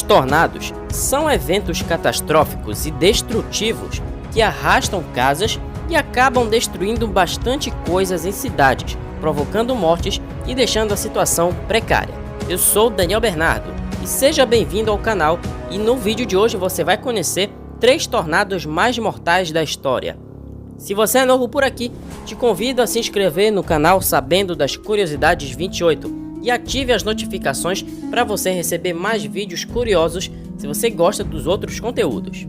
Os tornados são eventos catastróficos e destrutivos que arrastam casas e acabam destruindo bastante coisas em cidades, provocando mortes e deixando a situação precária. Eu sou Daniel Bernardo e seja bem-vindo ao canal, e no vídeo de hoje você vai conhecer 3 tornados mais mortais da história. Se você é novo por aqui, te convido a se inscrever no canal Sabendo das Curiosidades 28 e ative as notificações para você receber mais vídeos curiosos se você gosta dos outros conteúdos.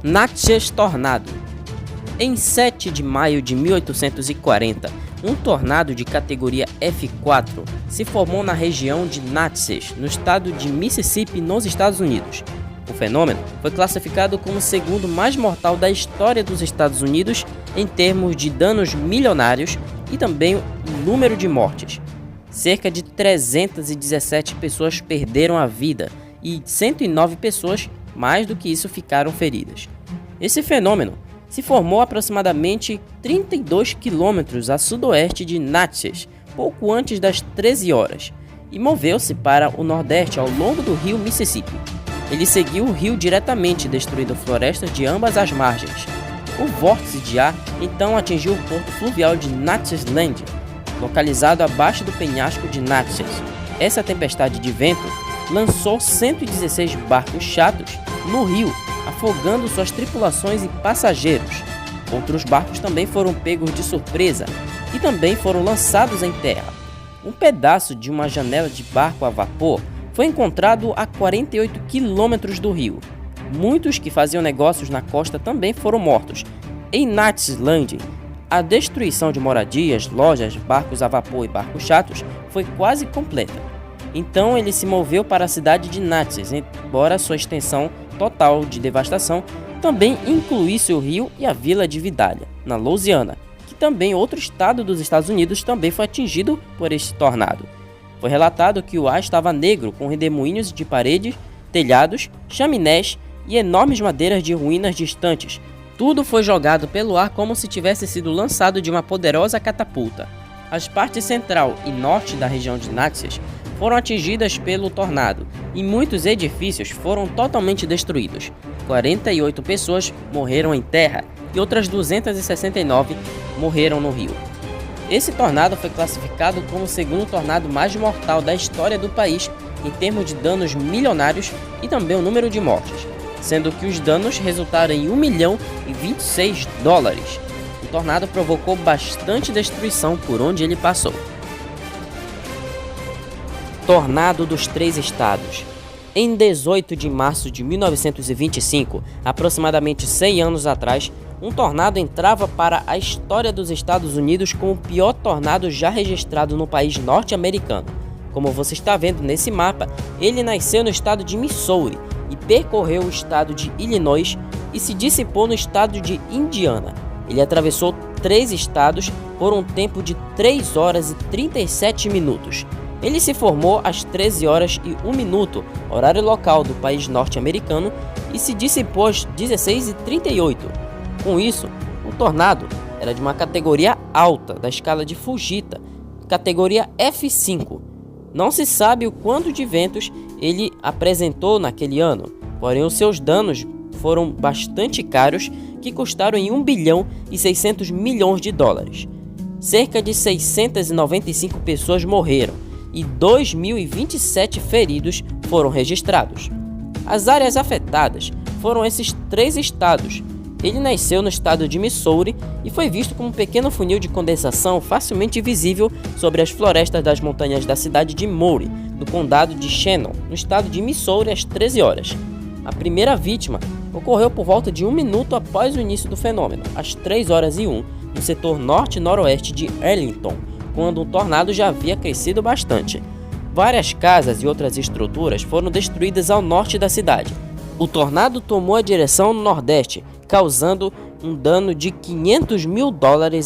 Natchez Tornado. Em 7 de maio de 1840, um tornado de categoria F4 se formou na região de Natchez, no estado de Mississippi, nos Estados Unidos. O fenômeno foi classificado como o segundo mais mortal da história dos Estados Unidos em termos de danos milionários e também o número de mortes. Cerca de 317 pessoas perderam a vida e 109 pessoas, mais do que isso, ficaram feridas. Esse fenômeno se formou aproximadamente 32 quilômetros a sudoeste de Natchez, pouco antes das 13 horas, e moveu-se para o nordeste ao longo do rio Mississippi. Ele seguiu o rio diretamente, destruindo florestas de ambas as margens. O vórtice de ar então atingiu o porto fluvial de Natchez Landing, localizado abaixo do penhasco de Natchez. Essa tempestade de vento lançou 116 barcos chatos no rio, afogando suas tripulações e passageiros. Outros barcos também foram pegos de surpresa e também foram lançados em terra. Um pedaço de uma janela de barco a vapor foi encontrado a 48 quilômetros do rio. Muitos que faziam negócios na costa também foram mortos. Em Natchez Landing, a destruição de moradias, lojas, barcos a vapor e barcos chatos foi quase completa. Então ele se moveu para a cidade de Natchez, embora sua extensão total de devastação também incluísse o rio e a vila de Vidalia, na Louisiana, que também outro estado dos Estados Unidos também foi atingido por este tornado. Foi relatado que o ar estava negro, com redemoinhos de paredes, telhados, chaminés e enormes madeiras de ruínas distantes. Tudo foi jogado pelo ar como se tivesse sido lançado de uma poderosa catapulta. As partes central e norte da região de Natchez foram atingidas pelo tornado e muitos edifícios foram totalmente destruídos. 48 pessoas morreram em terra e outras 269 morreram no rio. Esse tornado foi classificado como o segundo tornado mais mortal da história do país em termos de danos milionários e também o número de mortes, sendo que os danos resultaram em $1.026 milhões. O tornado provocou bastante destruição por onde ele passou. Tornado dos 3 estados. Em 18 de março de 1925, aproximadamente 100 anos atrás, um tornado entrava para a história dos Estados Unidos como o pior tornado já registrado no país norte-americano. Como você está vendo nesse mapa, ele nasceu no estado de Missouri e percorreu o estado de Illinois e se dissipou no estado de Indiana. Ele atravessou 3 estados por um tempo de 3 horas e 37 minutos. Ele se formou às 13 horas e 1 minuto, horário local do país norte-americano, e se dissipou às 16h38. Com isso, o tornado era de uma categoria alta da escala de Fujita, categoria F5. Não se sabe o quanto de ventos ele apresentou naquele ano, porém os seus danos foram bastante caros, que custaram em $1.6 bilhões. Cerca de 695 pessoas morreram e 2.027 feridos foram registrados. As áreas afetadas foram esses 3 estados. Ele nasceu no estado de Missouri e foi visto como um pequeno funil de condensação facilmente visível sobre as florestas das montanhas da cidade de Maury, no condado de Shannon, no estado de Missouri, às 13 horas. A primeira vítima ocorreu por volta de 1 minuto após o início do fenômeno, às 3 horas e 1, no setor norte-noroeste de Arlington, quando o tornado já havia crescido bastante. Várias casas e outras estruturas foram destruídas ao norte da cidade. O tornado tomou a direção nordeste, causando um dano de $500 mil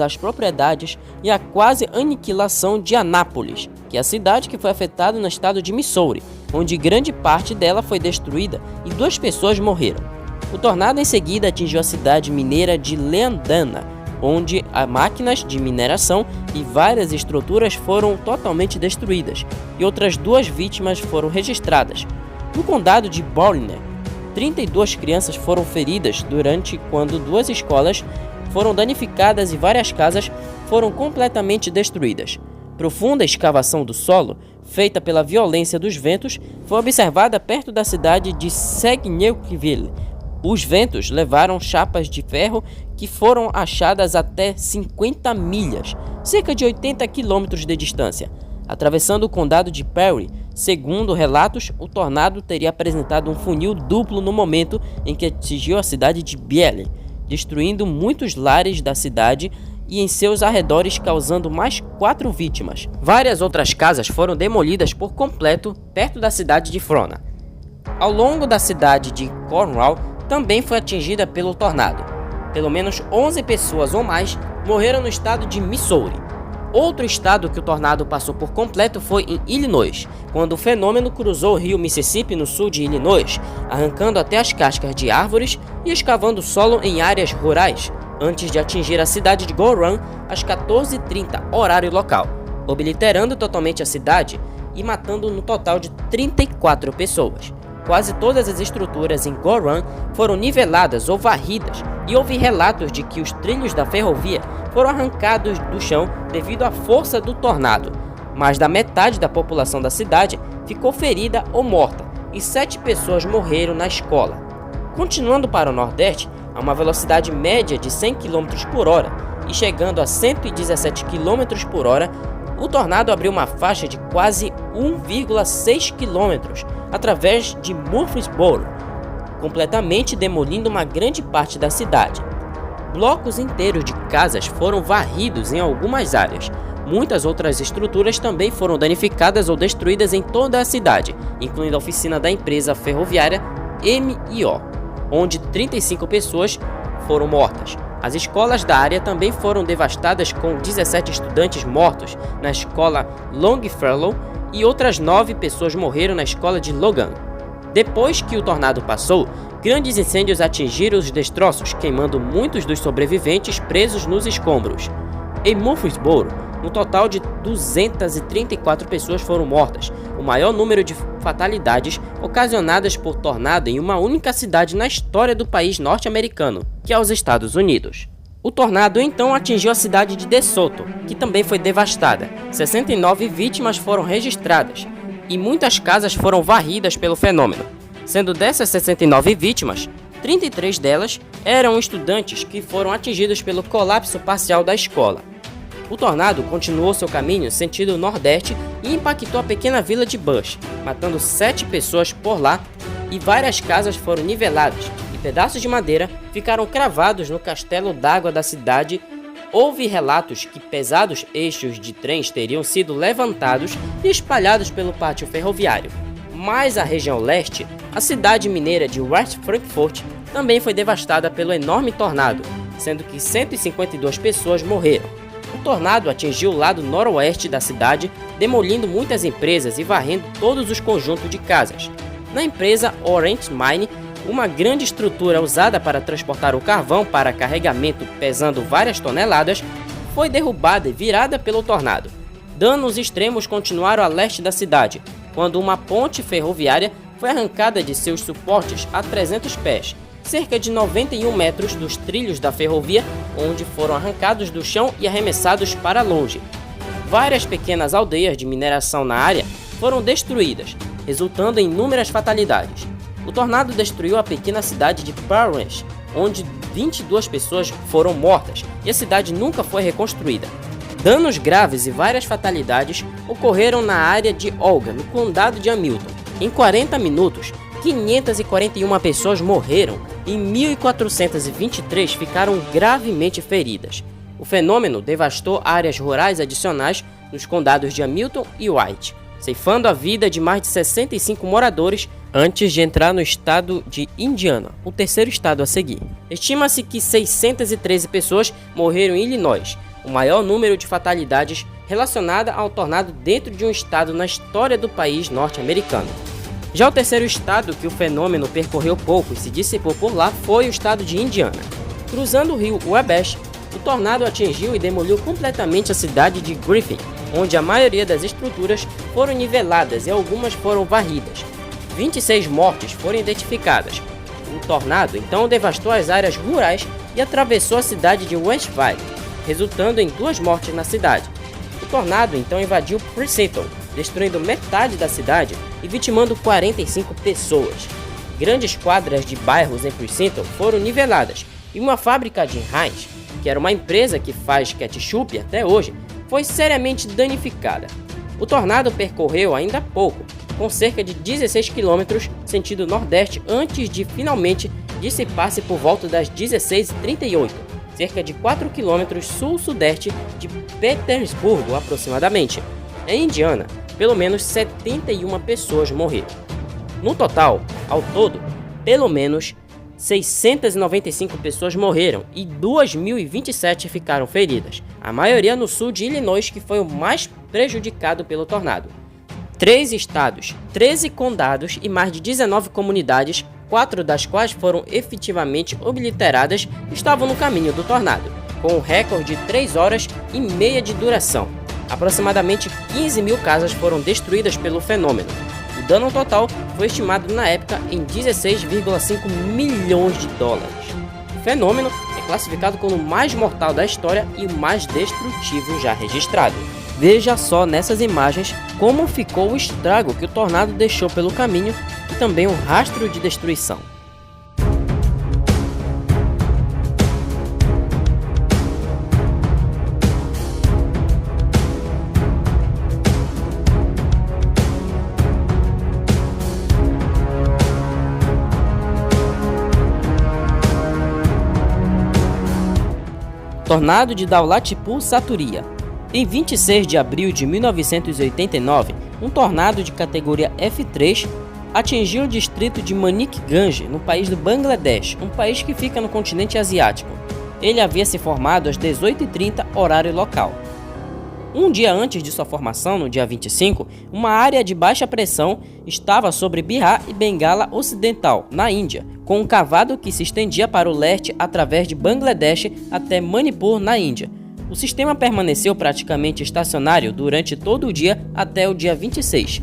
às propriedades e a quase aniquilação de Anápolis, que é a cidade que foi afetada no estado de Missouri, onde grande parte dela foi destruída e 2 pessoas morreram. O tornado em seguida atingiu a cidade mineira de Leandana, onde máquinas de mineração e várias estruturas foram totalmente destruídas, e outras 2 vítimas foram registradas. No condado de Baltimore, 32 crianças foram feridas quando 2 escolas foram danificadas e várias casas foram completamente destruídas. Profunda escavação do solo, feita pela violência dos ventos, foi observada perto da cidade de Saguenayville. Os ventos levaram chapas de ferro que foram achadas até 50 milhas, cerca de 80 quilômetros de distância, atravessando o condado de Perry. Segundo relatos, o tornado teria apresentado um funil duplo no momento em que atingiu a cidade de Biele, destruindo muitos lares da cidade e em seus arredores, causando mais 4 vítimas. Várias outras casas foram demolidas por completo perto da cidade de Frona. Ao longo da cidade de Cornwall também foi atingida pelo tornado. Pelo menos 11 pessoas ou mais morreram no estado de Missouri. Outro estado que o tornado passou por completo foi em Illinois, quando o fenômeno cruzou o rio Mississippi no sul de Illinois, arrancando até as cascas de árvores e escavando solo em áreas rurais, antes de atingir a cidade de Gorham às 14h30, horário local, obliterando totalmente a cidade e matando no total de 34 pessoas. Quase todas as estruturas em Gorham foram niveladas ou varridas, e houve relatos de que os trilhos da ferrovia foram arrancados do chão devido à força do tornado. Mais da metade da população da cidade ficou ferida ou morta, e 7 pessoas morreram na escola. Continuando para o nordeste, a uma velocidade média de 100 km por hora e chegando a 117 km por hora, o tornado abriu uma faixa de quase 1,6 km através de Murfreesboro, completamente demolindo uma grande parte da cidade. Blocos inteiros de casas foram varridos em algumas áreas. Muitas outras estruturas também foram danificadas ou destruídas em toda a cidade, incluindo a oficina da empresa ferroviária M&O, onde 35 pessoas foram mortas. As escolas da área também foram devastadas, com 17 estudantes mortos na escola Longfellow e outras 9 pessoas morreram na escola de Logan. Depois que o tornado passou, grandes incêndios atingiram os destroços, queimando muitos dos sobreviventes presos nos escombros. Em Murfreesboro, um total de 234 pessoas foram mortas, o maior número de fatalidades ocasionadas por tornado em uma única cidade na história do país norte-americano, que é os Estados Unidos. O tornado então atingiu a cidade de DeSoto, que também foi devastada. 69 vítimas foram registradas e muitas casas foram varridas pelo fenômeno. Sendo dessas 69 vítimas, 33 delas eram estudantes que foram atingidos pelo colapso parcial da escola. O tornado continuou seu caminho sentido nordeste e impactou a pequena vila de Bush, matando 7 pessoas por lá, e várias casas foram niveladas e pedaços de madeira ficaram cravados no castelo d'água da cidade. Houve relatos que pesados eixos de trens teriam sido levantados e espalhados pelo pátio ferroviário. Mais a região leste, a cidade mineira de West Frankfort também foi devastada pelo enorme tornado, sendo que 152 pessoas morreram. O tornado atingiu o lado noroeste da cidade, demolindo muitas empresas e varrendo todos os conjuntos de casas. Na empresa Orange Mine, uma grande estrutura usada para transportar o carvão para carregamento pesando várias toneladas, foi derrubada e virada pelo tornado. Danos extremos continuaram a leste da cidade, quando uma ponte ferroviária foi arrancada de seus suportes a 300 pés, cerca de 91 metros dos trilhos da ferrovia, onde foram arrancados do chão e arremessados para longe. Várias pequenas aldeias de mineração na área foram destruídas, resultando em inúmeras fatalidades. O tornado destruiu a pequena cidade de Parrish, onde 22 pessoas foram mortas e a cidade nunca foi reconstruída. Danos graves e várias fatalidades ocorreram na área de Olga, no condado de Hamilton. Em 40 minutos, 541 pessoas morreram e 1.423 ficaram gravemente feridas. O fenômeno devastou áreas rurais adicionais nos condados de Hamilton e White, ceifando a vida de mais de 65 moradores antes de entrar no estado de Indiana, o terceiro estado a seguir. Estima-se que 613 pessoas morreram em Illinois, o maior número de fatalidades relacionada ao tornado dentro de um estado na história do país norte-americano. Já o terceiro estado que o fenômeno percorreu pouco e se dissipou por lá foi o estado de Indiana. Cruzando o rio Wabash, o tornado atingiu e demoliu completamente a cidade de Griffin, onde a maioria das estruturas foram niveladas e algumas foram varridas. 26 mortes foram identificadas. O tornado então devastou as áreas rurais e atravessou a cidade de Westville, resultando em 2 mortes na cidade. O tornado então invadiu Princeton, destruindo metade da cidade e vitimando 45 pessoas. Grandes quadras de bairros em Princeton foram niveladas e uma fábrica de Heinz, que era uma empresa que faz ketchup até hoje, foi seriamente danificada. O tornado percorreu ainda pouco, com cerca de 16 km sentido nordeste antes de finalmente dissipar-se por volta das 16h38, cerca de 4 km sul-sudeste de Petersburgo aproximadamente. Em Indiana, pelo menos 71 pessoas morreram. No total, ao todo, pelo menos 695 pessoas morreram e 2.027 ficaram feridas, a maioria no sul de Illinois, que foi o mais prejudicado pelo tornado. 3 estados, 13 condados e mais de 19 comunidades, 4 das quais foram efetivamente obliteradas, estavam no caminho do tornado, com um recorde de 3 horas e meia de duração. Aproximadamente 15 mil casas foram destruídas pelo fenômeno. O dano total foi estimado na época em 16,5 milhões de dólares. O fenômeno é classificado como o mais mortal da história e o mais destrutivo já registrado. Veja só nessas imagens como ficou o estrago que o tornado deixou pelo caminho e também um rastro de destruição. Tornado de Daulatipur Saturia. Em 26 de abril de 1989, um tornado de categoria F3 atingiu o distrito de Manikganj, no país do Bangladesh, um país que fica no continente asiático. Ele havia se formado às 18h30 horário local. Um dia antes de sua formação, no dia 25, uma área de baixa pressão estava sobre Bihar e Bengala Ocidental, na Índia, com um cavado que se estendia para o leste através de Bangladesh até Manipur, na Índia. O sistema permaneceu praticamente estacionário durante todo o dia até o dia 26.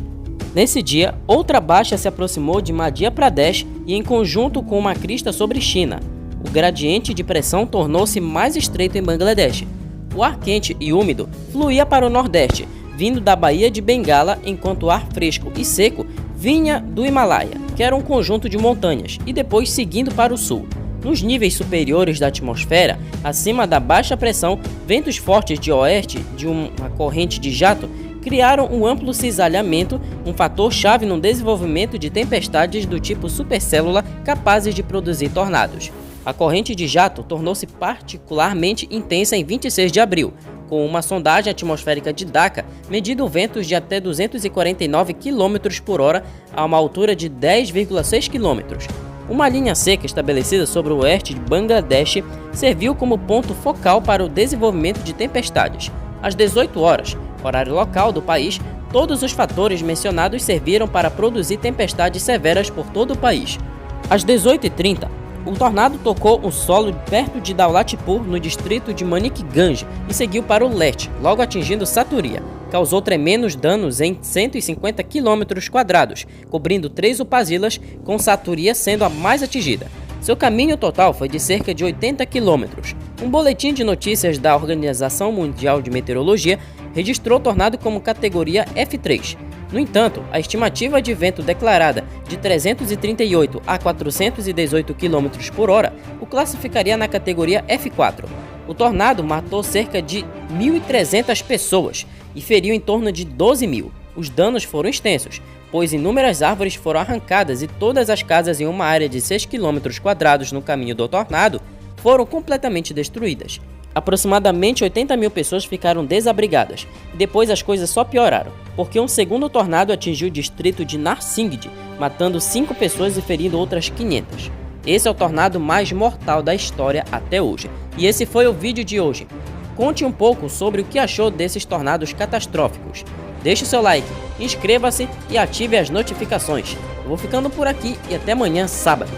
Nesse dia, outra baixa se aproximou de Madhya Pradesh e, em conjunto com uma crista sobre China, o gradiente de pressão tornou-se mais estreito em Bangladesh. O ar quente e úmido fluía para o nordeste, vindo da Baía de Bengala, enquanto o ar fresco e seco vinha do Himalaia, que era um conjunto de montanhas, e depois seguindo para o sul. Nos níveis superiores da atmosfera, acima da baixa pressão, ventos fortes de oeste de uma corrente de jato criaram um amplo cisalhamento, um fator-chave no desenvolvimento de tempestades do tipo supercélula capazes de produzir tornados. A corrente de jato tornou-se particularmente intensa em 26 de abril, com uma sondagem atmosférica de Dhaka medindo ventos de até 249 km por hora a uma altura de 10,6 km. Uma linha seca estabelecida sobre o oeste de Bangladesh serviu como ponto focal para o desenvolvimento de tempestades. Às 18 horas, horário local do país, todos os fatores mencionados serviram para produzir tempestades severas por todo o país. Às 18h30, o tornado tocou o solo perto de Daulatipur, no distrito de Manikganj, e seguiu para o leste, logo atingindo Saturia. Causou tremendos danos em 150 km², cobrindo 3 upazilas, com Saturia sendo a mais atingida. Seu caminho total foi de cerca de 80 km. Um boletim de notícias da Organização Mundial de Meteorologia registrou o tornado como categoria F3. No entanto, a estimativa de vento declarada de 338 a 418 km por hora o classificaria na categoria F4. O tornado matou cerca de 1.300 pessoas e feriu em torno de 12 mil. Os danos foram extensos, pois inúmeras árvores foram arrancadas e todas as casas em uma área de 6 km² no caminho do tornado foram completamente destruídas. Aproximadamente 80 mil pessoas ficaram desabrigadas, e depois as coisas só pioraram, porque um segundo tornado atingiu o distrito de Narsingdi, matando 5 pessoas e ferindo outras 500. Esse é o tornado mais mortal da história até hoje. E esse foi o vídeo de hoje. Conte um pouco sobre o que achou desses tornados catastróficos. Deixe o seu like, inscreva-se e ative as notificações. Eu vou ficando por aqui e até amanhã, sábado.